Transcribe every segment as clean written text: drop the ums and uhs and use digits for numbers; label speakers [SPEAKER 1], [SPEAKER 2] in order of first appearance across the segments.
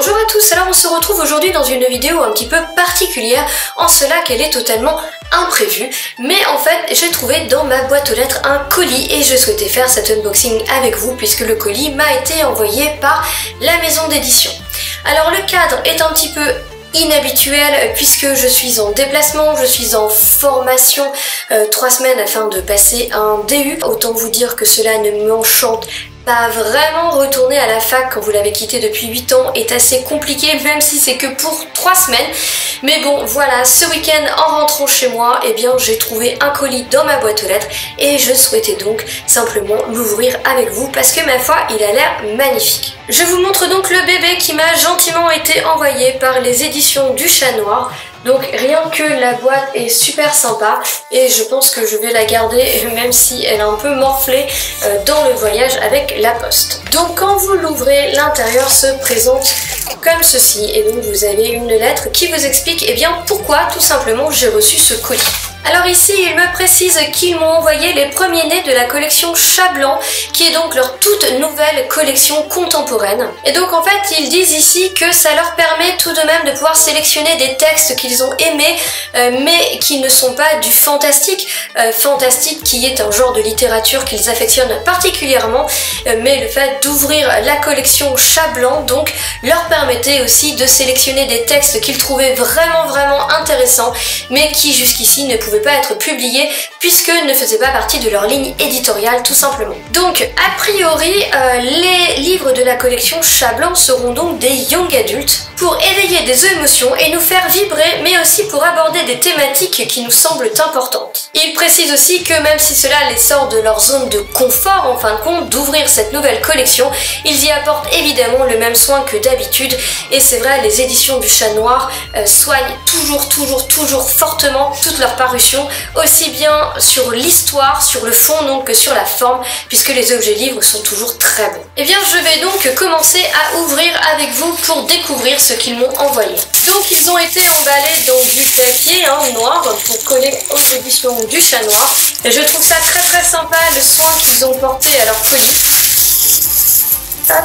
[SPEAKER 1] Bonjour à tous, alors on se retrouve aujourd'hui dans une vidéo un petit peu particulière en cela qu'elle est totalement imprévue, mais en fait j'ai trouvé dans ma boîte aux lettres un colis et je souhaitais faire cet unboxing avec vous puisque le colis m'a été envoyé par la maison d'édition. Alors le cadre est un petit peu inhabituel puisque je suis en déplacement, je suis en formation 3 semaines afin de passer un DU. Autant vous dire que cela ne m'enchante pas vraiment. Retourner à la fac quand vous l'avez quitté depuis 8 ans est assez compliqué, même si c'est que pour 3 semaines. Mais bon, voilà, ce week-end en rentrant chez moi, eh bien j'ai trouvé un colis dans ma boîte aux lettres et je souhaitais donc simplement l'ouvrir avec vous parce que ma foi, il a l'air magnifique. Je vous montre donc le bébé qui m'a gentiment été envoyé par les éditions du Chat Noir. Donc rien que la boîte est super sympa et je pense que je vais la garder même si elle est un peu morflée dans le voyage avec la poste. Donc quand vous l'ouvrez, l'intérieur se présente comme ceci et donc vous avez une lettre qui vous explique pourquoi tout simplement j'ai reçu ce colis. Alors ici, ils me précisent qu'ils m'ont envoyé les premiers-nés de la collection Chat Blanc, qui est donc leur toute nouvelle collection contemporaine. Et donc en fait, ils disent ici que ça leur permet tout de même de pouvoir sélectionner des textes qu'ils ont aimés, mais qui ne sont pas du fantastique. Fantastique qui est un genre de littérature qu'ils affectionnent particulièrement, mais le fait d'ouvrir la collection Chat Blanc, donc, leur permettait aussi de sélectionner des textes qu'ils trouvaient vraiment intéressants, mais qui jusqu'ici ne pouvaient pas être publiés puisque ne faisaient pas partie de leur ligne éditoriale tout simplement. Donc a priori les livres de la collection Chat Blanc seront donc des young adultes pour éveiller des émotions et nous faire vibrer, mais aussi pour aborder des thématiques qui nous semblent importantes. Ils précisent aussi que même si cela les sort de leur zone de confort en fin de compte d'ouvrir cette nouvelle collection, ils y apportent évidemment le même soin que d'habitude et c'est vrai, les éditions du Chat Noir soignent toujours fortement toute leur parution, aussi bien sur l'histoire, sur le fond donc que sur la forme, puisque les objets livres sont toujours très beaux. Et bien je vais donc commencer à ouvrir avec vous pour découvrir ce qu'ils m'ont envoyé. Donc ils ont été emballés dans du papier noir pour coller aux éditions du Chat Noir. Et je trouve ça très sympa le soin qu'ils ont porté à leur colis. Hop.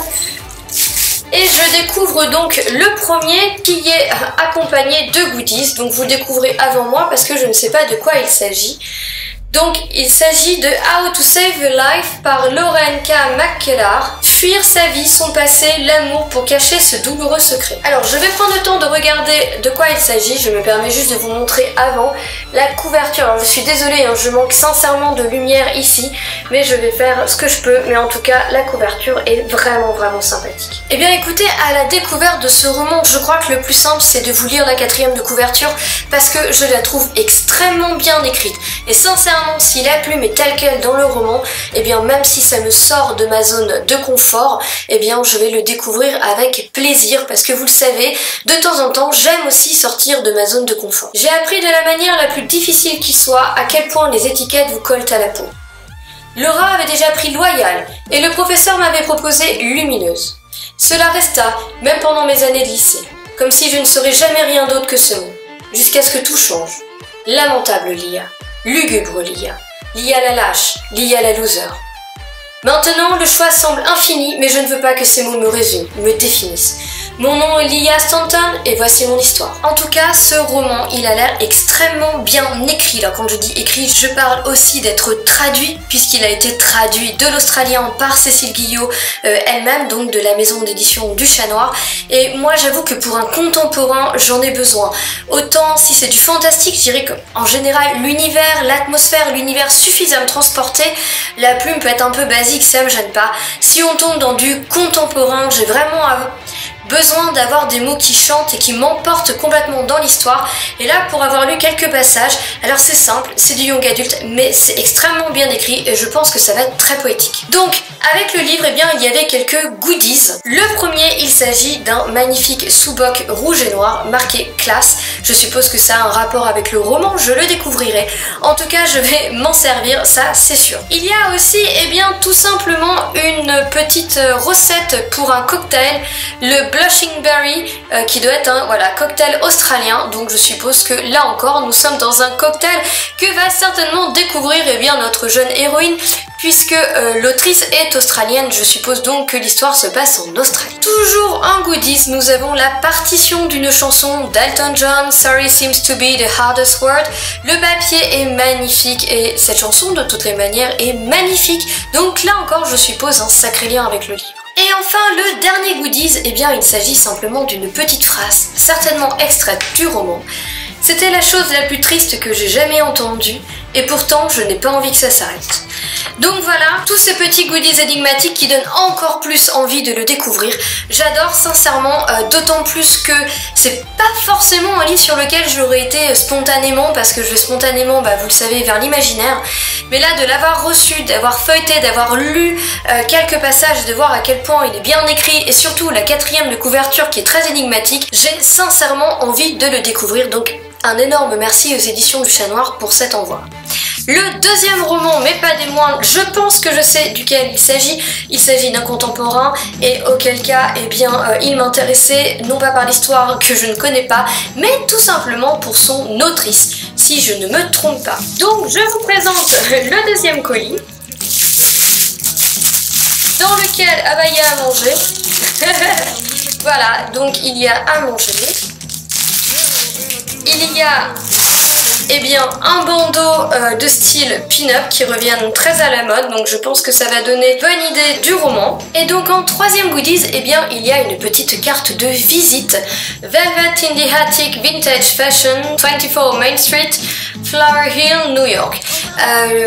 [SPEAKER 1] Et je découvre donc le premier qui est accompagné de goodies. Donc vous le découvrez avant moi parce que je ne sais pas de quoi il s'agit. Donc il s'agit de How to Save a Life par Lauren K. McKellar. Fuir sa vie, son passé, l'amour pour cacher ce douloureux secret. Alors je vais prendre le temps de regarder de quoi il s'agit. Je me permets juste de vous montrer avant la couverture. Alors je suis désolée, je manque sincèrement de lumière ici, mais je vais faire ce que je peux. Mais en tout cas, la couverture est vraiment sympathique. Et bien écoutez, à la découverte de ce roman, je crois que le plus simple c'est de vous lire la 4e de couverture parce que je la trouve extrêmement bien écrite. Et sincèrement, si la plume est telle quelle dans le roman, et bien même si ça me sort de ma zone de confort, et bien je vais le découvrir avec plaisir parce que vous le savez, de temps en temps j'aime aussi sortir de ma zone de confort. J'ai appris de la manière la plus difficile qui soit à quel point les étiquettes vous collent à la peau. Laura avait déjà pris Loyal et le professeur m'avait proposé Lumineuse. Cela resta, même pendant mes années de lycée, comme si je ne saurais jamais rien d'autre que ce mot, jusqu'à ce que tout change. Lamentable Lia. Lugubre Lia, Lia la lâche, Lia la loser. Maintenant, le choix semble infini, mais je ne veux pas que ces mots me résument, me définissent. Mon nom est Lia Stanton et voici mon histoire. En tout cas, ce roman, il a l'air extrêmement bien écrit. Alors quand je dis écrit, je parle aussi d'être traduit, puisqu'il a été traduit de l'australien par Cécile Guillot elle-même, donc de la maison d'édition du Chat Noir. Et moi, j'avoue que pour un contemporain, j'en ai besoin. Autant si c'est du fantastique, je dirais qu'en général, l'univers, l'atmosphère, l'univers suffisent à me transporter. La plume peut être un peu basique, ça me gêne pas. Si on tombe dans du contemporain, j'ai vraiment besoin d'avoir des mots qui chantent et qui m'emportent complètement dans l'histoire. Et là, pour avoir lu quelques passages, alors c'est simple, c'est du young adulte, mais c'est extrêmement bien écrit et je pense que ça va être très poétique. Donc, avec le livre, il y avait quelques goodies. Le premier, il s'agit d'un magnifique sous-boc rouge et noir marqué classe. Je suppose que ça a un rapport avec le roman, je le découvrirai. En tout cas, je vais m'en servir, ça c'est sûr. Il y a aussi, tout simplement une petite recette pour un cocktail, le Blushing Berry, qui doit être un cocktail australien. Donc je suppose que là encore, nous sommes dans un cocktail que va certainement découvrir notre jeune héroïne, puisque l'autrice est australienne, je suppose donc que l'histoire se passe en Australie. Toujours en goodies, nous avons la partition d'une chanson d'Elton John, Sorry Seems to be the Hardest Word. Le papier est magnifique et cette chanson de toutes les manières est magnifique, donc là encore je suppose un sacré lien avec le livre. Et enfin, le dernier goodies, eh bien il s'agit simplement d'une petite phrase, certainement extraite du roman. C'était la chose la plus triste que j'ai jamais entendue, et pourtant je n'ai pas envie que ça s'arrête. Donc voilà, tous ces petits goodies énigmatiques qui donnent encore plus envie de le découvrir. J'adore sincèrement, d'autant plus que c'est pas forcément un livre sur lequel j'aurais été spontanément, parce que je vais spontanément, vous le savez, vers l'imaginaire. Mais là, de l'avoir reçu, d'avoir feuilleté, d'avoir lu quelques passages, de voir à quel point il est bien écrit, et surtout la 4e de couverture qui est très énigmatique, j'ai sincèrement envie de le découvrir. Donc un énorme merci aux éditions du Chat Noir pour cet envoi. Le deuxième roman, mais pas des moindres, je pense que je sais duquel il s'agit. Il s'agit d'un contemporain et auquel cas, eh bien, il m'intéressait non pas par l'histoire que je ne connais pas, mais tout simplement pour son autrice, si je ne me trompe pas. Donc je vous présente le deuxième colis, dans lequel, il y a à manger. Voilà, donc il y a à manger. Il y a un bandeau de style pin-up qui reviennent très à la mode, donc je pense que ça va donner bonne idée du roman. Et donc en troisième goodies, il y a une petite carte de visite. Velvet in the Attic Vintage Fashion, 24 Main Street, Flower Hill, New York.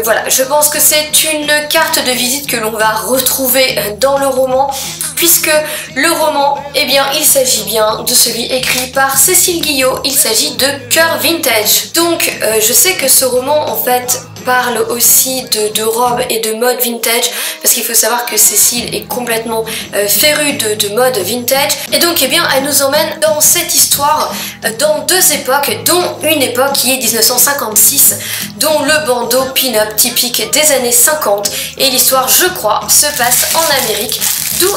[SPEAKER 1] Voilà, je pense que c'est une carte de visite que l'on va retrouver dans le roman, puisque le roman, il s'agit bien de celui écrit par Cécile Guillot, il s'agit de Cœur Vintage. Donc je sais que ce roman en fait parle aussi de robes et de mode vintage, parce qu'il faut savoir que Cécile est complètement férue de mode vintage, et donc elle nous emmène dans cette histoire dans deux époques, dont une époque qui est 1956, dont le bandeau pin-up typique des années 50, et l'histoire, je crois, se passe en Amérique, d'où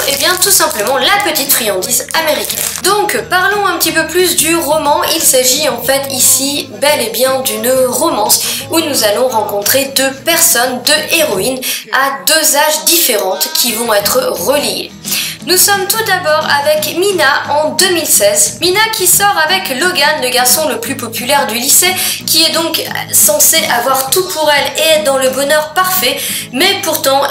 [SPEAKER 1] tout simplement la petite friandise américaine. Donc parlons un petit peu plus du roman. Il s'agit en fait ici bel et bien d'une romance où nous allons rencontrer deux personnes, deux héroïnes à deux âges différentes qui vont être reliées. Nous sommes tout d'abord avec Mina en 2016. Mina qui sort avec Logan, le garçon le plus populaire du lycée, qui est donc censé avoir tout pour elle et être dans le bonheur parfait, mais pourtant,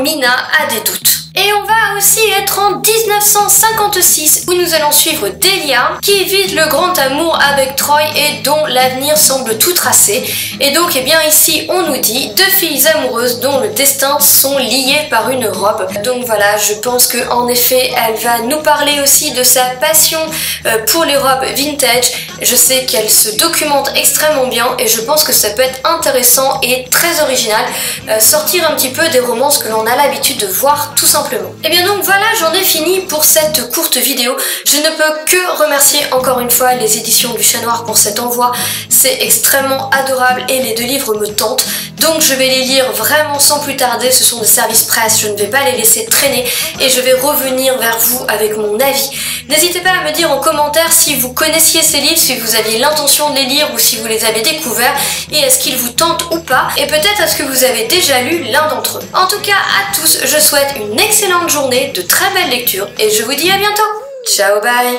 [SPEAKER 1] Mina a des doutes. Et on va aussi être en 1956 où nous allons suivre Delia qui vit le grand amour avec Troy et dont l'avenir semble tout tracé. Et donc ici on nous dit deux filles amoureuses dont le destin sont liés par une robe. Donc voilà, je pense que en effet elle va nous parler aussi de sa passion pour les robes vintage. Je sais qu'elle se documente extrêmement bien et je pense que ça peut être intéressant et très original, sortir un petit peu des romances que l'on a l'habitude de voir tout simplement. Et bien donc voilà, j'en ai fini pour cette courte vidéo. Je ne peux que remercier encore une fois les éditions du Chat Noir pour cet envoi. C'est extrêmement adorable et les deux livres me tentent. Donc je vais les lire vraiment sans plus tarder. Ce sont des services presse, je ne vais pas les laisser traîner et je vais revenir vers vous avec mon avis. N'hésitez pas à me dire en commentaire si vous connaissiez ces livres, si vous aviez l'intention de les lire ou si vous les avez découverts et est-ce qu'ils vous tentent ou pas, et peut-être est-ce que vous avez déjà lu l'un d'entre eux. En tout cas à tous, je souhaite une excellente journée, de très belles lectures et je vous dis à bientôt. Ciao, bye.